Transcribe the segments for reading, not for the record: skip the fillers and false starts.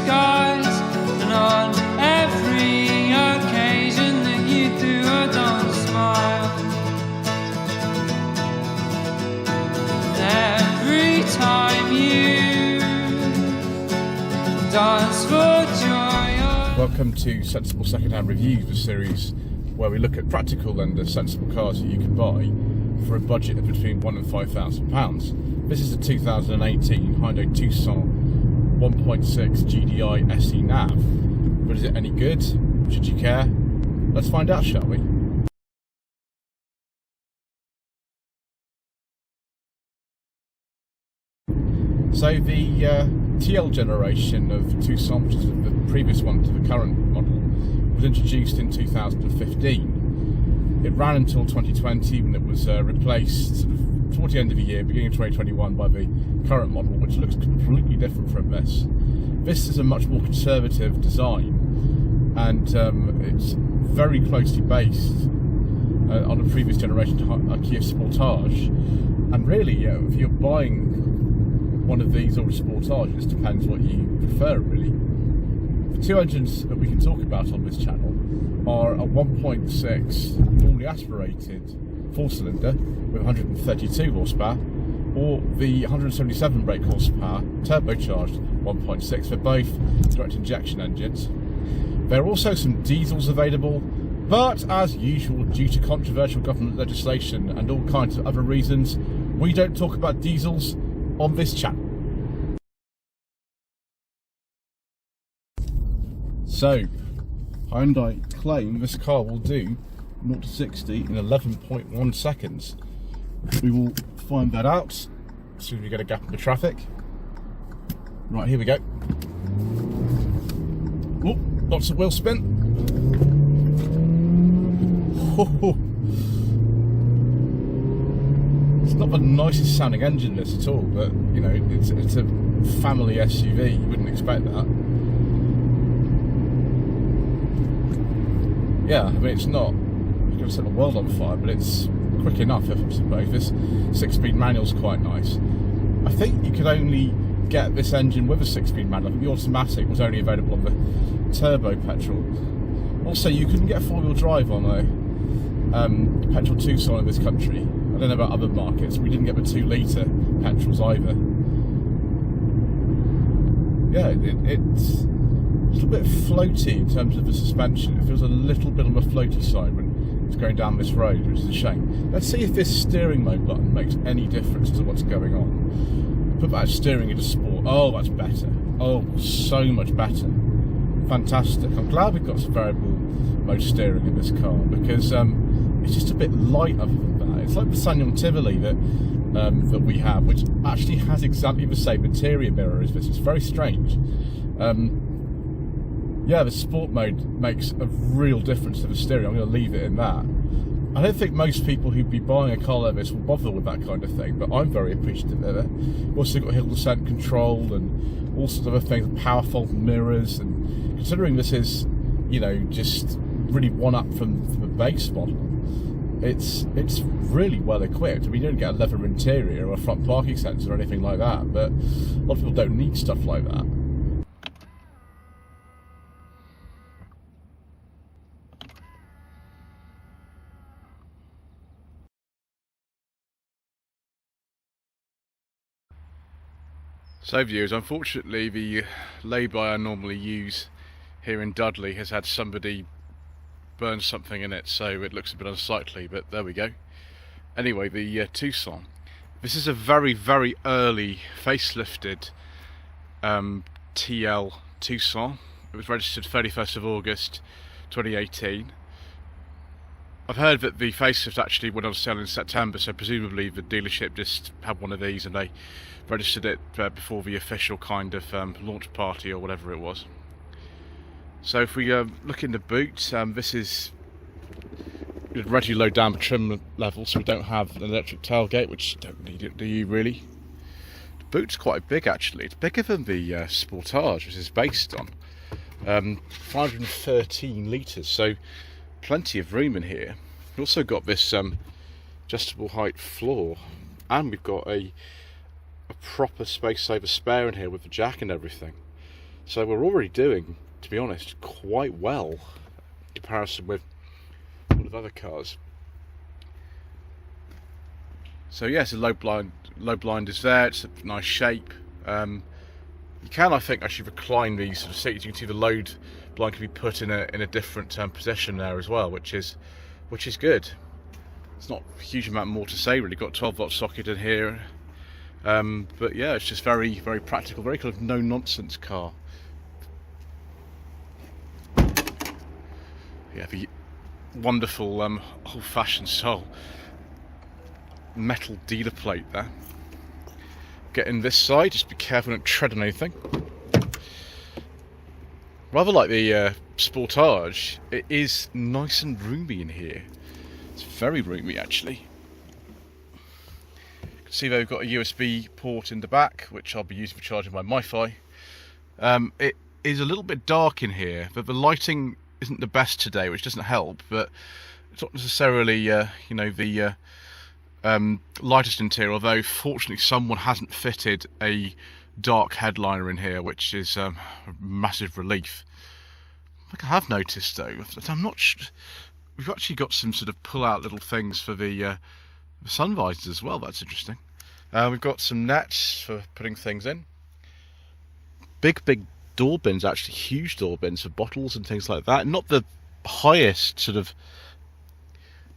skies, and on every occasion that you do or don't smile. Every time you dance for joy. Welcome to Sensible Secondhand Reviews, the series where we look at practical and sensible cars that you can buy for a budget of between £1,000 and £5,000. This is a 2018 Hyundai Tucson 1.6 GDI SE Nav. But is it any good? Should you care? Let's find out, shall we? So the TL generation of Tucson, which is the previous one to the current model, was introduced in 2015. It ran until 2020 when it was replaced sort of towards the end of the year, beginning of 2021, by the current model, which looks completely different from this. This is a much more conservative design, and it's very closely based on a previous generation Kia Sportage. And really, if you're buying one of these or a Sportage, it just depends what you prefer, really. The two engines that we can talk about on this channel are a 1.6 normally aspirated 4-cylinder with 132 horsepower, or the 177 brake horsepower turbocharged 1.6 for both direct injection engines. There are also some diesels available, but as usual, due to controversial government legislation and all kinds of other reasons, we don't talk about diesels on this channel. So, Hyundai claim this car will do 0 to 60 in 11.1 seconds. We will find that out as soon as we get a gap in the traffic. Right, here we go. Oh, lots of wheel spin. It's not the nicest sounding engine, this, at all, but you know, it's a family SUV. You wouldn't expect that. Yeah, I mean, it's not going to set the world on fire, but it's quick enough, if I suppose. This 6-speed manual's quite nice. I think you could only get this engine with a 6-speed manual. I think the automatic was only available on the turbo petrol. Also, you couldn't get 4-wheel drive on a petrol Tucson in this country. I don't know about other markets. We didn't get the 2-litre petrols either. Yeah, it's a little bit floaty in terms of the suspension. It feels a little bit on the floaty side when it's going down this road, which is a shame. Let's see if this steering mode button makes any difference to what's going on. Put that steering into sport. Oh, that's better. Oh, so much better. Fantastic. I'm glad we've got some variable mode steering in this car, because it's just a bit light other than that. It's like the Sanyong Tivoli that we have, which actually has exactly the same interior mirror as this. It's very strange. Yeah, the sport mode makes a real difference to the steering. I'm going to leave it in that. I don't think most people who'd be buying a car like this will bother with that kind of thing, but I'm very appreciative of it. We've also got hill descent control and all sorts of other things, powerful mirrors, and considering this is, you know, just really one up from the base model, it's really well equipped. I mean, you don't get a leather interior or a front parking sensor or anything like that, but a lot of people don't need stuff like that. So viewers, unfortunately the lay-by I normally use here in Dudley has had somebody burn something in it, so it looks a bit unsightly, but there we go. Anyway, the Tucson. This is a very, very early facelifted TL Tucson. It was registered 31st of August 2018. I've heard that the facelift actually went on sale in September, so presumably the dealership just had one of these and they registered it before the official kind of launch party or whatever it was. So if we look in the boot, this is ready low down the trim level, so we don't have an electric tailgate, which you don't need it, do you really? The boot's quite big actually. It's bigger than the Sportage, which is based on. 513 litres, so plenty of room in here. We've also got this adjustable height floor, and we've got a proper space saver spare in here with the jack and everything. So we're already doing, to be honest, quite well in comparison with a lot of other cars. So yes, the low blind is there. It's a nice shape. You can, I think, actually recline these sort of seats. You can see the load blind can be put in a different position there as well, which is good. It's not a huge amount more to say really. Got a 12-volt socket in here, but yeah, it's just very, very practical, very kind of no-nonsense car. Yeah, the wonderful old-fashioned style metal dealer plate there. Get in this side, just be careful, don't tread on anything. Rather like the Sportage, it is nice and roomy in here. It's very roomy actually. You can see they've got a USB port in the back, which I'll be using for charging my Wi-Fi. It is a little bit dark in here, but the lighting isn't the best today, which doesn't help, but it's not necessarily you know, the lightest interior, although fortunately someone hasn't fitted a dark headliner in here, which is a massive relief. Like I have noticed though, I'm not sure, we've actually got some sort of pull out little things for the sun visors as well. That's interesting. We've got some nets for putting things in. Big door bins, actually huge door bins for bottles and things like that. Not the highest sort of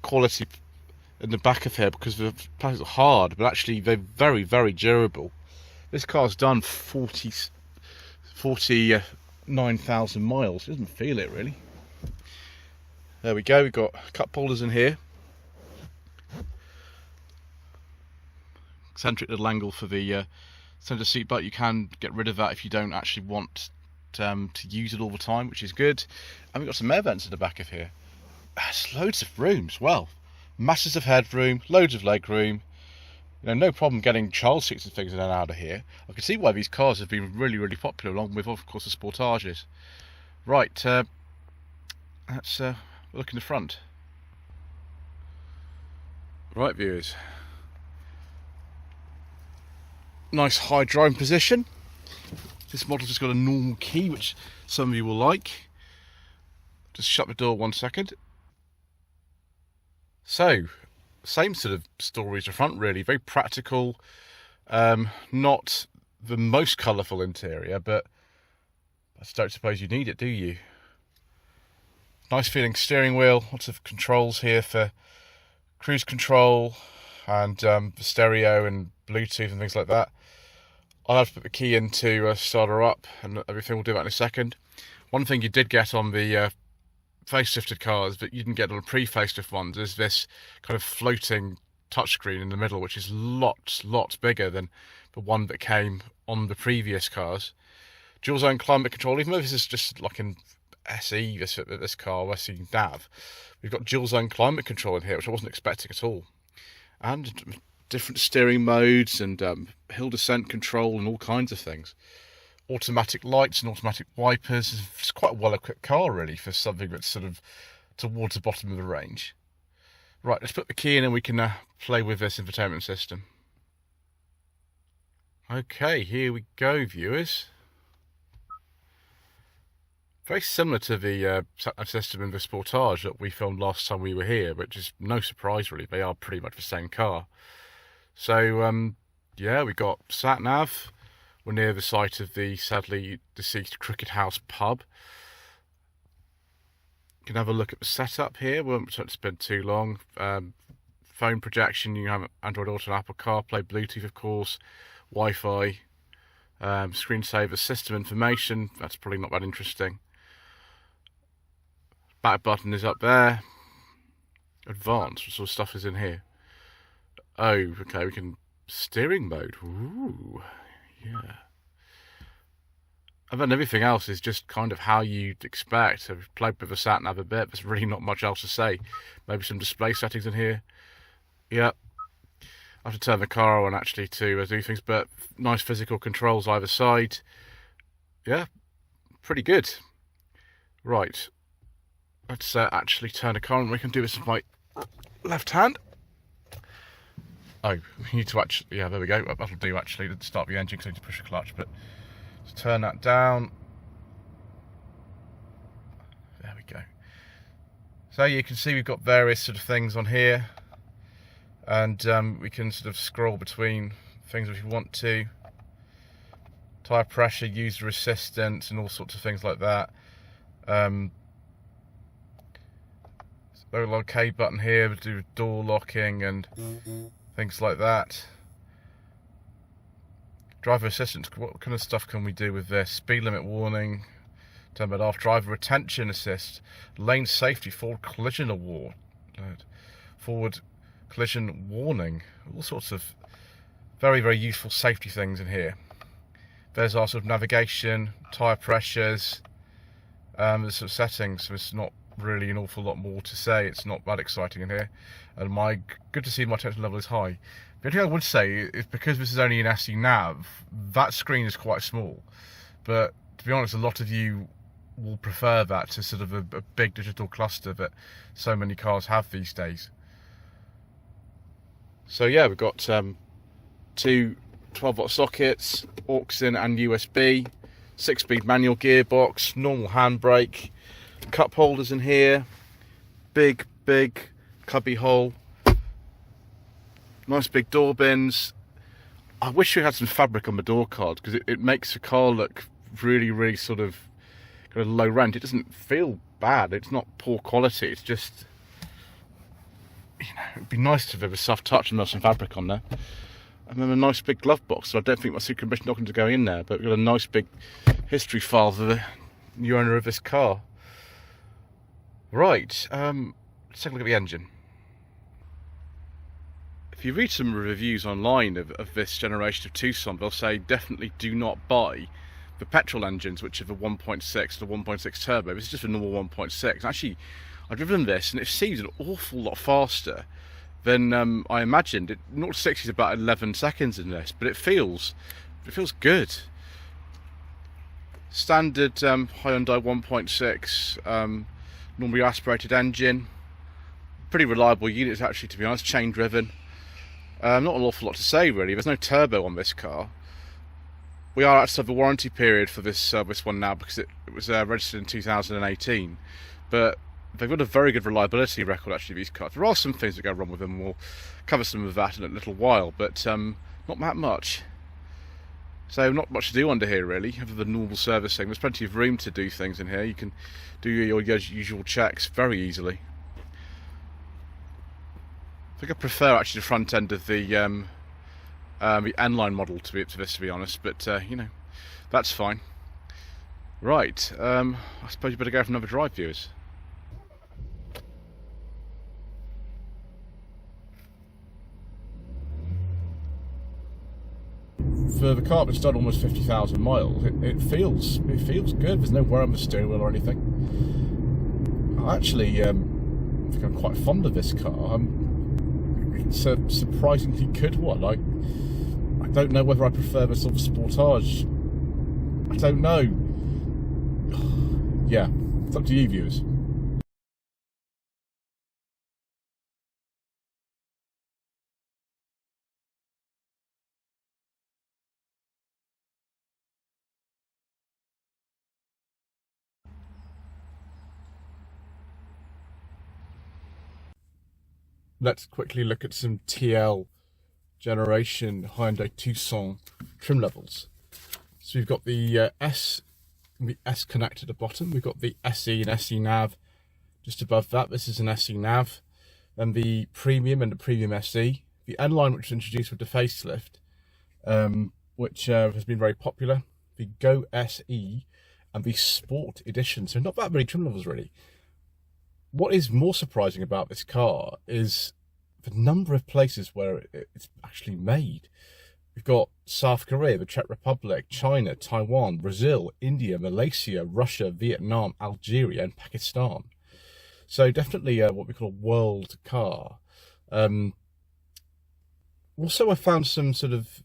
quality in the back of here because the plastics are hard, but actually they're very, very durable. This car's done 49,000 miles. It doesn't feel it really. There we go. We've got cup holders in here. Eccentric little angle for the centre seat, but you can get rid of that if you don't actually want to use it all the time, which is good. And we've got some air vents at the back of here. There's loads of rooms. Well, masses of headroom, loads of leg room. You know, no problem getting child seats and things in and out of here. I can see why these cars have been really, really popular, along with, of course, the Sportages. Right, let's look in the front. Right, viewers. Nice high driving position. This model's just got a normal key, which some of you will like. Just shut the door 1 second. So, same sort of story as the front really, very practical, not the most colourful interior, but I don't suppose you need it, do you? Nice feeling steering wheel, lots of controls here for cruise control and stereo and Bluetooth and things like that. I'll have to put the key in to start her up, and everything, we'll do that in a second. One thing you did get on the facelifted cars that you didn't get on the pre-facelift ones is this kind of floating touchscreen in the middle, which is lots bigger than the one that came on the previous cars. Dual zone climate control, even though this is just like an SE, this car, SE nav, we've got dual zone climate control in here, which I wasn't expecting at all. And different steering modes and hill descent control and all kinds of things. Automatic lights and automatic wipers. It's quite a well-equipped car really for something that's sort of towards the bottom of the range. Right, let's put the key in and we can play with this infotainment system. Okay, here we go, viewers. Very similar to the system in the Sportage that we filmed last time we were here, which is no surprise really. They are pretty much the same car. So yeah, we've got sat nav. We're near the site of the sadly deceased Cricket House pub. You can have a look at the setup here. We won't spend too long. Phone projection, you have Android Auto and Apple CarPlay, Bluetooth of course, Wi-Fi, screensaver, system information. That's probably not that interesting. Back button is up there. Advanced, what sort of stuff is in here? Oh, okay, we can steering mode. Ooh. Yeah. And then everything else is just kind of how you'd expect. I've played with the sat nav a bit. There's really not much else to say. Maybe some display settings in here. Yeah. I have to turn the car on actually to do things, but nice physical controls either side. Yeah, pretty good. Right. Let's actually turn the car on. We can do this with my left hand. Oh, we need to actually, yeah, there we go. That'll do actually to start the engine because I need to push the clutch. But let's turn that down. So you can see we've got various sort of things on here, and we can sort of scroll between things if you want to. Tyre pressure, user assistance, and all sorts of things like that. Little K button here to do door locking and things like that. Driver assistance, what kind of stuff can we do with this? Speed limit warning, turn it off. Driver attention assist, lane safety, forward collision award, forward collision warning. All sorts of very, very useful safety things in here. There's our sort of navigation, tyre pressures, there's sort of settings. So it's not really an awful lot more to say. It's not that exciting in here, and good to see my attention level is high. The only thing I would say is, because this is only an SE nav, that screen is quite small, but to be honest, a lot of you will prefer that to sort of a big digital cluster that so many cars have these days. So yeah, we've got two 12-volt sockets, aux in and USB, 6-speed manual gearbox, normal handbrake, cup holders in here, big cubby hole, nice big door bins. I wish we had some fabric on the door cards, because it makes the car look really sort of kind of low rent. It doesn't feel bad, it's not poor quality, it's just, you know, it'd be nice to have a soft touch and have some fabric on there. And then a nice big glove box, so I don't think my secret mission documents are going in there, but we've got a nice big history file for the new owner of this car. Right, let's take a look at the engine. If you read some reviews online of this generation of Tucson, they'll say definitely do not buy the petrol engines, which are the 1.6 to 1.6 turbo. This is just a normal 1.6. Actually, I've driven this and it seems an awful lot faster than I imagined. 0 to 60 is about 11 seconds in this, but it feels good. Standard Hyundai 1.6 normally aspirated engine. Pretty reliable units actually, to be honest, chain driven. Not an awful lot to say really. There's no turbo on this car. We are outside the warranty period for this one now, because it was registered in 2018, but they've got a very good reliability record actually, these cars. There are some things that go wrong with them, and we'll cover some of that in a little while, but not that much. So not much to do under here really, other than normal servicing. There's plenty of room to do things in here. You can do your usual checks very easily. I think I prefer actually the front end of the N-line model to this, to be honest, but you know, that's fine. Right, I suppose you better go for another drive, viewers. For the car that's done almost 50,000 miles, it feels good. There's no wear on the steering wheel or anything. I actually think I'm quite fond of this car. It's a surprisingly good one. I don't know whether I prefer the sort of Sportage. I don't know. Yeah, it's up to you, viewers. Let's quickly look at some TL generation Hyundai Tucson trim levels. So we've got the S Connect at the bottom. We've got the SE and SE Nav just above that. This is an SE Nav. Then the Premium and the Premium SE. The N-Line, which was introduced with the facelift, which has been very popular. The Go SE and the Sport Edition. So not that many trim levels really. What is more surprising about this car is the number of places where it's actually made. We've got South Korea, the Czech Republic, China, Taiwan, Brazil, India, Malaysia, Russia, Vietnam, Algeria, and Pakistan. So definitely what we call a world car. Also, I found some sort of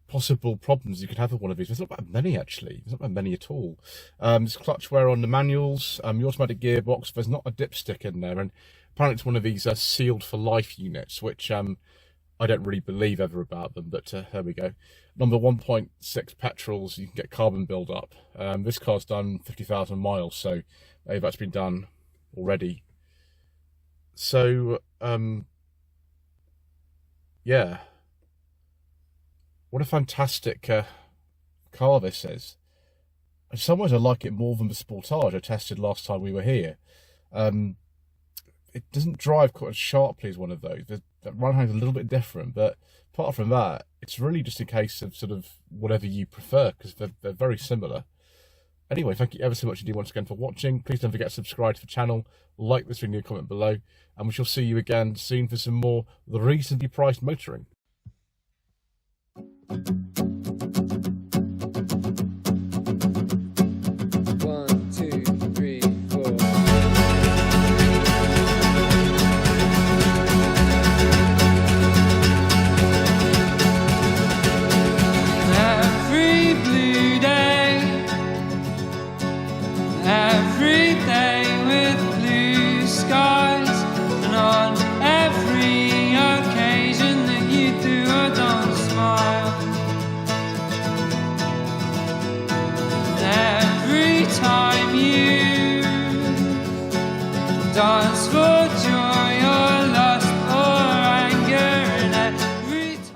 possible problems you could have with one of these. There's not that many actually. There's not that many at all. There's clutch wear on the manuals, the automatic gearbox. There's not a dipstick in there, and apparently it's one of these sealed for life units, which I don't really believe ever about them, but there we go. Number 1.6 petrols, you can get carbon build up. This car's done 50,000 miles, so maybe that's been done already. So, yeah. What a fantastic car this is. In some ways I like it more than the Sportage I tested last time we were here. It doesn't drive quite as sharply as one of those. The run height is a little bit different, but apart from that, it's really just a case of sort of whatever you prefer, because they're very similar. Anyway, thank you ever so much indeed once again for watching. Please don't forget to subscribe to the channel, like this video, comment below, and we shall see you again soon for some more reasonably priced motoring.